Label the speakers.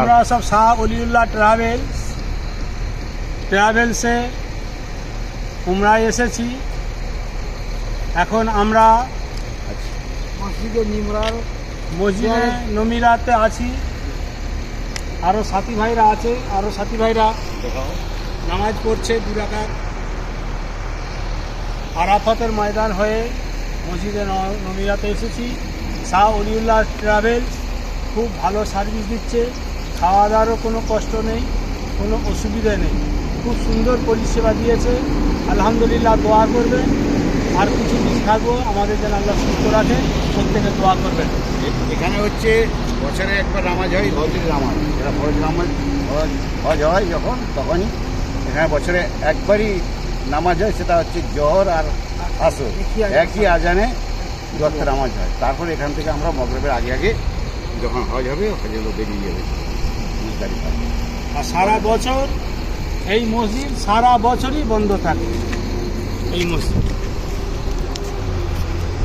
Speaker 1: আমরা সব শাহ অলিউল্লাহ ট্রাভেলসে উমরায় এসেছি। এখন আমরা মসজিদে নমিরাতে আছি। আরও সাথী ভাইরা আছে, আরও সাথী ভাইরা নামাজ পড়ছে 2 রাকাত। আরাফাতের ময়দান হয়ে মসজিদে নমিরাতে এসেছি। শাহ অলিউল্লাহ ট্রাভেলস খুব ভালো সার্ভিস দিচ্ছে, খাওয়া দাওয়ারও কোনো কষ্ট নেই, কোনো অসুবিধা নেই, খুব সুন্দর পরিষেবা দিয়েছে। আলহামদুলিল্লাহ, দোয়া করবেন। আর কিছু দিন থাকবো, আমাদের যেন আল্লাহ সুস্থ রাখে, প্রত্যেকে দোয়া করবেন।
Speaker 2: এখানে হচ্ছে বছরে একবার নামাজ হয়, হজের নামাজ, যেটা ফরজ নামাজ হজ হয় যখন, তখনই এখানে বছরে একবারই নামাজ হয়, সেটা হচ্ছে জোহর আর আসর একই আজানে দোয়াক্ত নামাজ হয়। তারপরে এখান থেকে আমরা মগরিবের আগে আগে যখন হজ হবে, হজে বেরিয়ে যাবে মুজদালিফা।
Speaker 1: আর সারা বছর এই মসজিদ সারা বছরই বন্ধ থাকে। এই মসজিদ